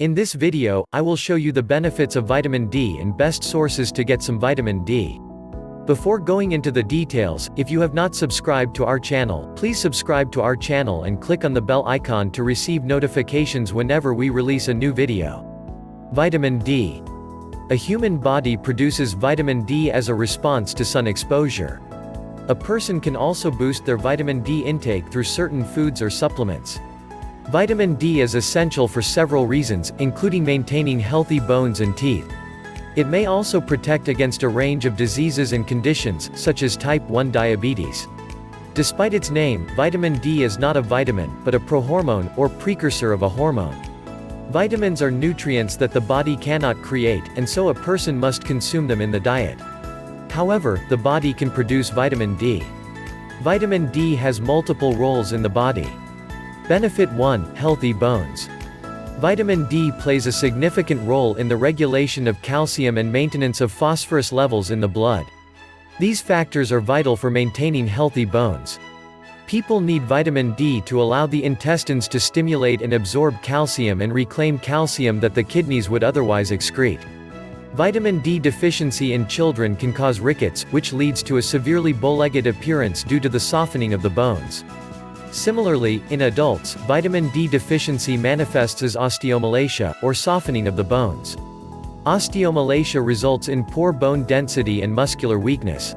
In this video, I will show you the benefits of vitamin D and best sources to get some vitamin D. Before going into the details, if you have not subscribed to our channel, please subscribe to our channel and click on the bell icon to receive notifications whenever we release a new video. Vitamin D. A human body produces vitamin D as a response to sun exposure. A person can also boost their vitamin D intake through certain foods or supplements. Vitamin D is essential for several reasons, including maintaining healthy bones and teeth. It may also protect against a range of diseases and conditions, such as type 1 diabetes. Despite its name, vitamin D is not a vitamin, but a prohormone, or precursor of a hormone. Vitamins are nutrients that the body cannot create, and so a person must consume them in the diet. However, the body can produce vitamin D. Vitamin D has multiple roles in the body. Benefit 1. Healthy bones. Vitamin D plays a significant role in the regulation of calcium and maintenance of phosphorus levels in the blood. These factors are vital for maintaining healthy bones. People need vitamin D to allow the intestines to stimulate and absorb calcium and reclaim calcium that the kidneys would otherwise excrete. Vitamin D deficiency in children can cause rickets, which leads to a severely bow-legged appearance due to the softening of the bones. Similarly, in adults, vitamin D deficiency manifests as osteomalacia, or softening of the bones. Osteomalacia results in poor bone density and muscular weakness.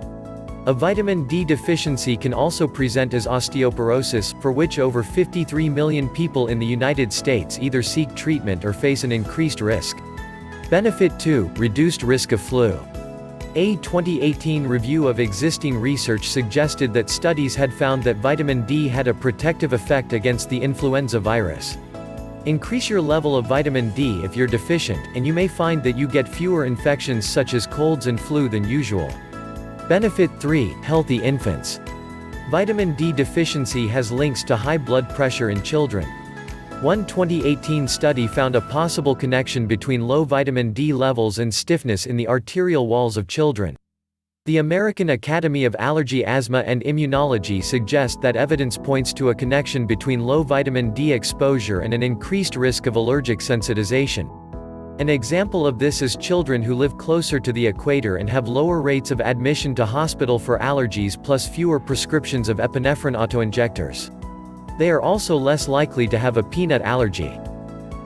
A vitamin D deficiency can also present as osteoporosis, for which over 53 million people in the United States either seek treatment or face an increased risk. Benefit 2. Reduced risk of flu. A 2018 review of existing research suggested that studies had found that vitamin D had a protective effect against the influenza virus. Increase your level of vitamin D if you're deficient, and you may find that you get fewer infections such as colds and flu than usual. Benefit 3. Healthy infants. Vitamin D deficiency has links to high blood pressure in children. One 2018 study found a possible connection between low vitamin D levels and stiffness in the arterial walls of children. The American Academy of Allergy, Asthma and Immunology suggests that evidence points to a connection between low vitamin D exposure and an increased risk of allergic sensitization. An example of this is children who live closer to the equator and have lower rates of admission to hospital for allergies plus fewer prescriptions of epinephrine autoinjectors. They are also less likely to have a peanut allergy.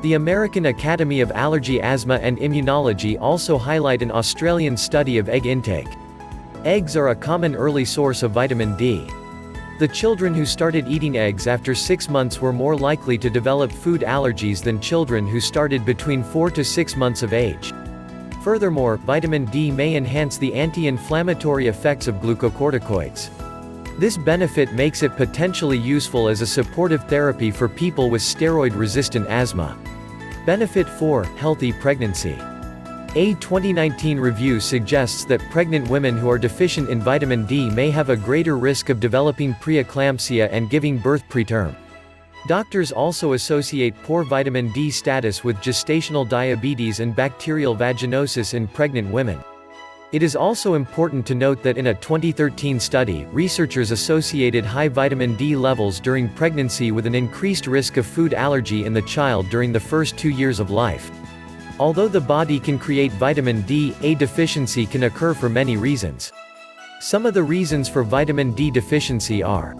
The American Academy of Allergy, Asthma and Immunology also highlight an Australian study of egg intake. Eggs are a common early source of vitamin D. The children who started eating eggs after 6 months were more likely to develop food allergies than children who started between 4 to 6 months of age. Furthermore, vitamin D may enhance the anti-inflammatory effects of glucocorticoids. This benefit makes it potentially useful as a supportive therapy for people with steroid-resistant asthma. Benefit 4. Healthy pregnancy. A 2019 review suggests that pregnant women who are deficient in vitamin D may have a greater risk of developing preeclampsia and giving birth preterm. Doctors also associate poor vitamin D status with gestational diabetes and bacterial vaginosis in pregnant women. It is also important to note that in a 2013 study, researchers associated high vitamin D levels during pregnancy with an increased risk of food allergy in the child during the first 2 years of life. Although the body can create vitamin D, a deficiency can occur for many reasons. Some of the reasons for vitamin D deficiency are: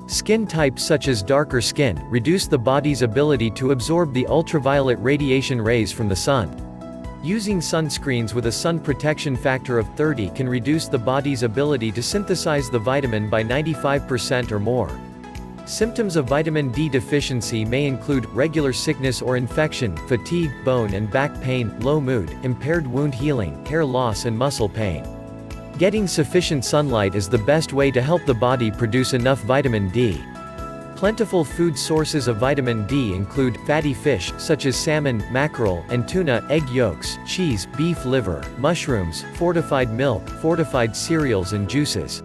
skin types such as darker skin reduce the body's ability to absorb the ultraviolet radiation rays from the sun. Using sunscreens with a sun protection factor of 30 can reduce the body's ability to synthesize the vitamin by 95% or more. Symptoms of vitamin D deficiency may include regular sickness or infection, fatigue, bone and back pain, low mood, impaired wound healing, hair loss and muscle pain. Getting sufficient sunlight is the best way to help the body produce enough vitamin D. Plentiful food sources of vitamin D include fatty fish, such as salmon, mackerel, and tuna, egg yolks, cheese, beef liver, mushrooms, fortified milk, fortified cereals and juices.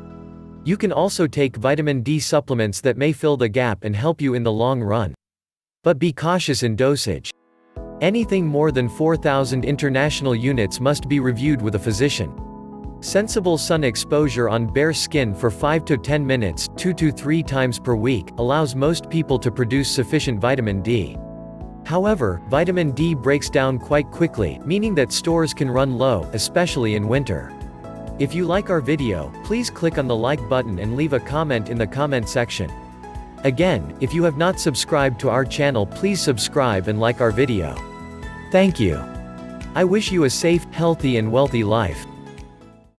You can also take vitamin D supplements that may fill the gap and help you in the long run. But be cautious in dosage. Anything more than 4,000 international units must be reviewed with a physician. Sensible sun exposure on bare skin for 5 to 10 minutes, 2 to 3 times per week, allows most people to produce sufficient vitamin D. However, vitamin D breaks down quite quickly, meaning that stores can run low, especially in winter. If you like our video, please click on the like button and leave a comment in the comment section. Again, if you have not subscribed to our channel, please subscribe and like our video. Thank you. I wish you a safe, healthy and wealthy life.